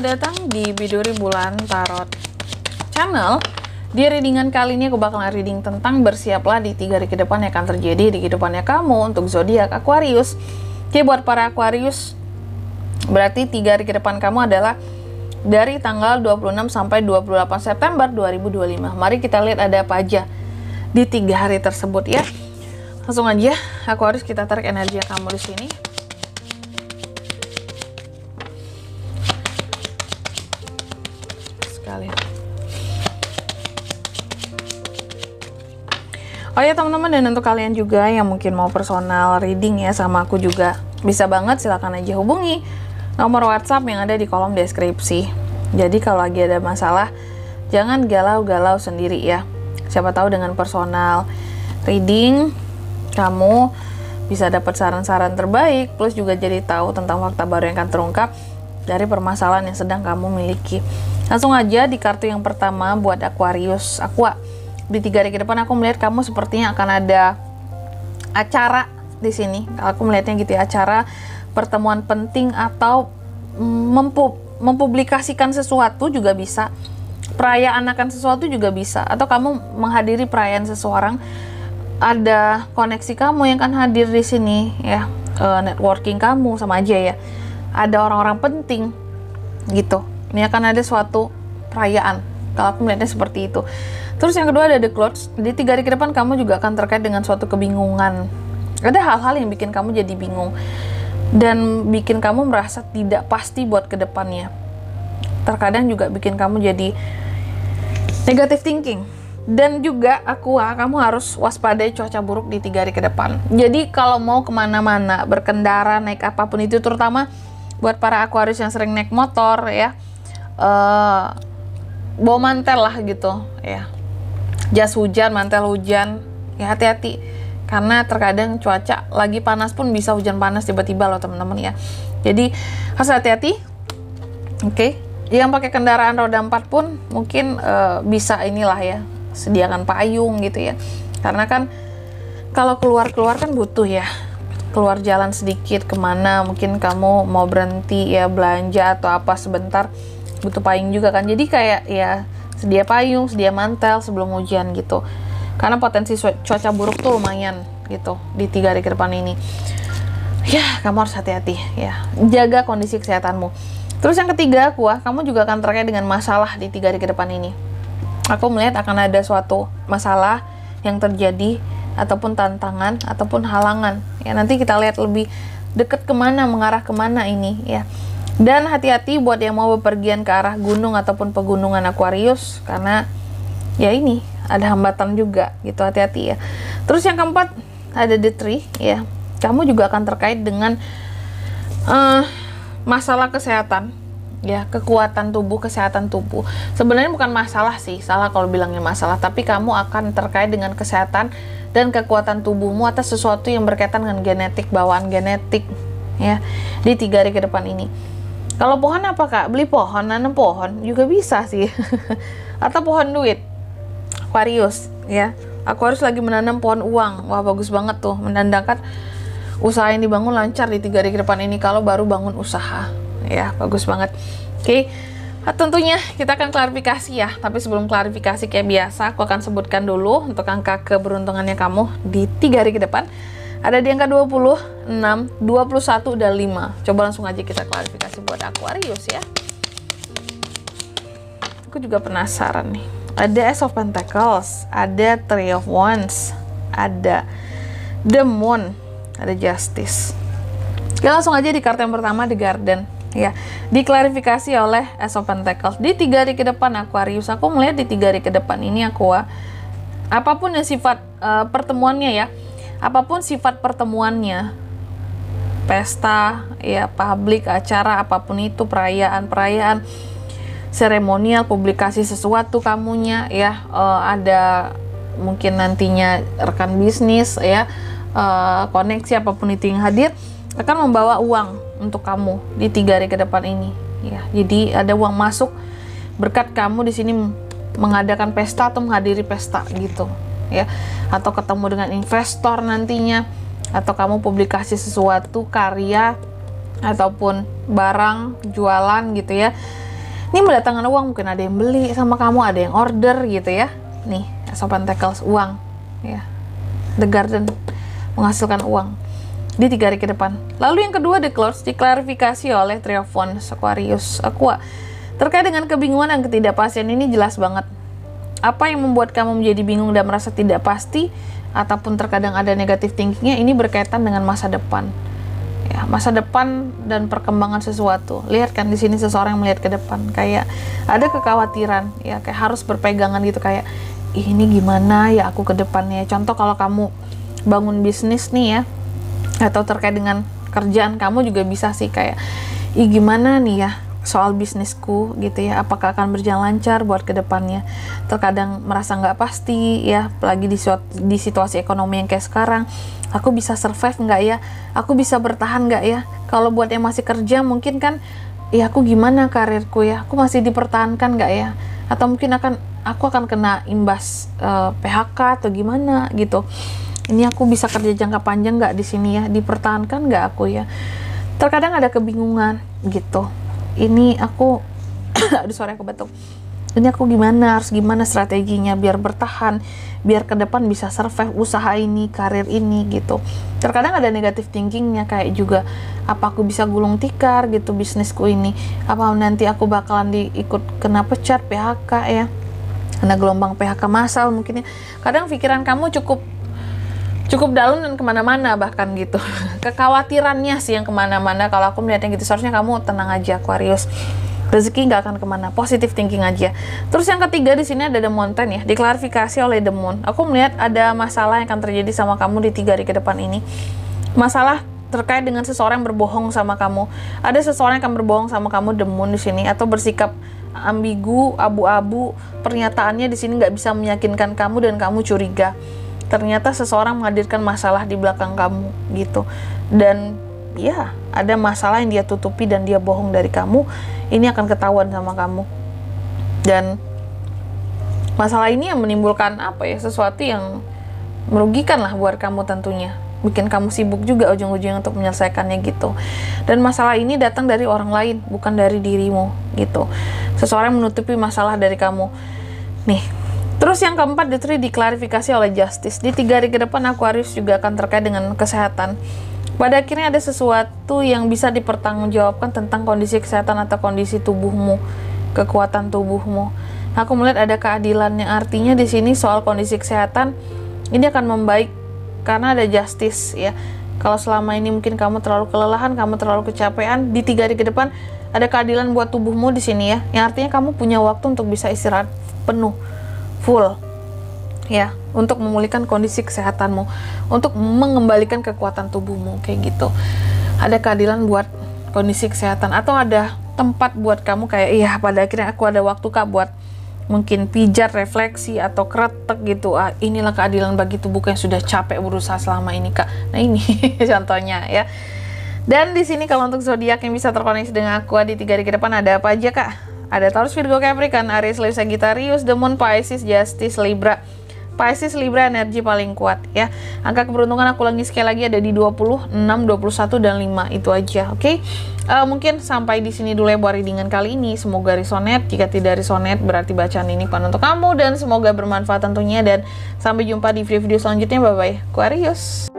Selamat datang di Biduri Bulan Tarot Channel. Di readingan kali ini aku bakalan reading tentang bersiaplah di 3 hari ke depan yang akan terjadi di kehidupannya kamu untuk zodiak Aquarius. Oke, buat para Aquarius, berarti 3 hari ke depan kamu adalah dari tanggal 26 sampai 28 September 2025. Mari kita lihat ada apa aja di 3 hari tersebut ya. Langsung aja Aquarius, kita tarik energi kamu di sini. Oh ya teman-teman, dan untuk kalian juga yang mungkin mau personal reading ya sama aku juga bisa banget, silahkan aja hubungi nomor WhatsApp yang ada di kolom deskripsi. Jadi kalau lagi ada masalah jangan galau-galau sendiri ya. Siapa tahu dengan personal reading kamu bisa dapat saran-saran terbaik, plus juga jadi tahu tentang fakta baru yang akan terungkap dari permasalahan yang sedang kamu miliki. Langsung aja di kartu yang pertama buat Aquarius Aqua. Di 3 hari ke depan aku melihat kamu sepertinya akan ada acara di sini. Aku melihatnya gitu ya, acara pertemuan penting atau mempublikasikan sesuatu juga bisa. Perayaan akan sesuatu juga bisa, atau kamu menghadiri perayaan seseorang. Ada koneksi kamu yang akan hadir di sini ya. Networking kamu sama aja ya. Ada orang-orang penting gitu. Ini akan ada suatu perayaan. Kalau aku melihatnya seperti itu. Terus yang kedua ada The Clouds. Di 3 hari ke depan kamu juga akan terkait dengan suatu kebingungan. Ada hal-hal yang bikin kamu jadi bingung dan bikin kamu merasa tidak pasti buat kedepannya. Terkadang juga bikin kamu jadi negative thinking. Dan juga kamu harus waspadai cuaca buruk di 3 hari ke depan. Jadi kalau mau kemana-mana, berkendara, naik apapun itu, terutama buat para Aquarius yang sering naik motor ya, bawa mantel lah gitu ya, jas hujan, mantel hujan ya, hati-hati karena terkadang cuaca lagi panas pun bisa hujan panas tiba-tiba loh teman-teman ya. Jadi harus hati-hati. Oke. Yang pakai kendaraan roda 4 pun mungkin bisa inilah ya, sediakan payung gitu ya, karena kan kalau keluar kan butuh ya, keluar jalan sedikit kemana, mungkin kamu mau berhenti ya belanja atau apa sebentar, butuh payung juga kan. Jadi kayak ya sedia payung, sedia mantel sebelum hujan gitu. Karena potensi cuaca buruk tuh lumayan gitu di 3 hari ke depan ini. Ya, kamu harus hati-hati ya. Jaga kondisi kesehatanmu. Terus yang ketiga, kamu juga akan terkait dengan masalah di 3 hari ke depan ini. Aku melihat akan ada suatu masalah yang terjadi ataupun tantangan ataupun halangan. Ya, nanti kita lihat lebih dekat kemana, mengarah kemana ini ya. Dan hati-hati buat yang mau bepergian ke arah gunung ataupun pegunungan Aquarius, karena ya ini ada hambatan juga gitu, hati-hati ya. Terus yang keempat ada The Tree ya. Kamu juga akan terkait dengan masalah kesehatan ya, kekuatan tubuh, kesehatan tubuh. Sebenarnya bukan masalah sih, salah kalau bilangnya masalah, tapi kamu akan terkait dengan kesehatan dan kekuatan tubuhmu atas sesuatu yang berkaitan dengan genetik, bawaan genetik ya di 3 hari ke depan ini. Kalau pohon apa kak? Beli pohon, nanam pohon juga bisa sih. Atau pohon duit Aquarius ya. Aquarius lagi menanam pohon uang. Wah, bagus banget tuh, menandakan usaha yang dibangun lancar di 3 hari ke depan ini kalau baru bangun usaha ya, bagus banget. Oke. Tentunya kita akan klarifikasi ya, tapi sebelum klarifikasi kayak biasa aku akan sebutkan dulu untuk angka keberuntungannya kamu di 3 hari ke depan. Ada di angka 20, 6, 21, dan 5. Coba langsung aja kita klarifikasi buat Aquarius ya. Aku juga penasaran nih. Ada Ace of Pentacles, ada Three of Wands, ada The Moon, ada Justice. Kita langsung aja di kartu yang pertama, The Garden. Ya, diklarifikasi oleh Ace of Pentacles. Di 3 hari ke depan Aquarius, aku melihat di 3 hari ke depan ini apapun yang sifat pertemuannya ya, apapun sifat pertemuannya, pesta, ya, publik, acara, apapun itu, perayaan, seremonial, publikasi sesuatu kamunya, ya, ada mungkin nantinya rekan bisnis, ya, koneksi apapun itu yang hadir, akan membawa uang untuk kamu di 3 hari ke depan ini, ya. Jadi ada uang masuk berkat kamu di sini mengadakan pesta atau menghadiri pesta gitu. Ya, atau ketemu dengan investor nantinya, atau kamu publikasi sesuatu karya ataupun barang jualan gitu ya, Ini mendatangkan uang, mungkin ada yang beli sama kamu, ada yang order gitu ya. Nih, Ace of Pentacles, uang ya. The Garden, menghasilkan uang di 3 hari ke depan. Lalu yang kedua, The Clouds, diklarifikasi oleh Three of Wands, Aquarius, Aqua. Terkait dengan kebingungan dan ketidakpastian ini jelas banget. Apa yang membuat kamu menjadi bingung dan merasa tidak pasti, ataupun terkadang ada negatif thinkingnya, ini berkaitan dengan masa depan. Ya, masa depan dan perkembangan sesuatu. Lihat kan di sini seseorang yang melihat ke depan, kayak ada kekhawatiran, ya kayak harus berpegangan gitu, kayak ini gimana ya aku ke depannya. Contoh kalau kamu bangun bisnis nih ya, atau terkait dengan kerjaan kamu juga bisa sih kayak gimana nih ya soal bisnisku gitu ya, apakah akan berjalan lancar buat ke depannya. Terkadang merasa nggak pasti ya, apalagi di situasi ekonomi yang kayak sekarang. Aku bisa survive nggak ya? Aku bisa bertahan nggak ya? Kalau buat yang masih kerja mungkin kan, ya aku gimana karirku ya? Aku masih dipertahankan nggak ya? Atau mungkin aku akan kena imbas PHK atau gimana gitu. Ini aku bisa kerja jangka panjang nggak di sini ya? Dipertahankan nggak aku ya? Terkadang ada kebingungan gitu. Ini aku, aduh sorry aku batuk. Ini aku harus gimana strateginya biar bertahan, biar ke depan bisa survive usaha ini, karir ini gitu. Terkadang ada negatif thinkingnya, kayak juga apa aku bisa gulung tikar gitu bisnisku ini, apa nanti aku bakalan ikut kena pecat, PHK ya, kena gelombang PHK massal mungkin ya. Kadang pikiran kamu cukup dalam dan kemana-mana bahkan gitu. Kekhawatirannya sih yang kemana-mana. Kalau aku melihatnya gitu, seharusnya kamu tenang aja Aquarius. Rezeki nggak akan kemana, positive thinking aja. Terus yang ketiga di sini ada The Mountain ya, diklarifikasi oleh The Moon. Aku melihat ada masalah yang akan terjadi sama kamu di 3 hari ke depan ini. Masalah terkait dengan seseorang yang berbohong sama kamu. Ada seseorang yang akan berbohong sama kamu, The Moon di sini, atau bersikap ambigu, abu-abu. Pernyataannya di sini nggak bisa meyakinkan kamu dan kamu curiga. Ternyata seseorang menghadirkan masalah di belakang kamu gitu. Dan ya, ada masalah yang dia tutupi dan dia bohong dari kamu. Ini akan ketahuan sama kamu. Dan masalah ini yang menimbulkan apa ya, sesuatu yang merugikan lah buat kamu tentunya. Bikin kamu sibuk juga ujung-ujungnya untuk menyelesaikannya gitu. Dan masalah ini datang dari orang lain, bukan dari dirimu gitu. Seseorang menutupi masalah dari kamu. Nih, terus yang keempat diklarifikasi oleh Justice. Di 3 hari ke depan Aquarius juga akan terkait dengan kesehatan. Pada akhirnya ada sesuatu yang bisa dipertanggungjawabkan tentang kondisi kesehatan atau kondisi tubuhmu, kekuatan tubuhmu. Aku melihat ada keadilan yang artinya di sini soal kondisi kesehatan ini akan membaik karena ada justice ya. Kalau selama ini mungkin kamu terlalu kelelahan, kamu terlalu kecapean, di 3 hari ke depan ada keadilan buat tubuhmu di sini ya. Yang artinya kamu punya waktu untuk bisa istirahat penuh, full. Ya, untuk memulihkan kondisi kesehatanmu, untuk mengembalikan kekuatan tubuhmu, kayak gitu. Ada keadilan buat kondisi kesehatan, atau ada tempat buat kamu kayak, iya pada akhirnya aku ada waktu kak buat mungkin pijat, refleksi, atau kretek gitu. Inilah keadilan bagi tubuhku yang sudah capek berusaha selama ini kak. Nah ini contohnya ya. Dan di sini kalau untuk zodiak yang bisa terkoneksi dengan aku di 3 hari ke depan ada apa aja kak? Ada Taurus, Virgo, Capricorn, Aries, Leo, Sagittarius, The Moon, Pisces, Justice, Libra. Pisces, Libra energi paling kuat ya. Angka keberuntungan aku sekali lagi ada di 20, 6, 21 dan 5. Itu aja, oke? Mungkin sampai di sini dulu ya buat readingan kali ini. Semoga resonate. Jika tidak resonate berarti bacaan ini bukan untuk kamu, dan semoga bermanfaat tentunya, dan sampai jumpa di video-video selanjutnya. Bye bye Aquarius.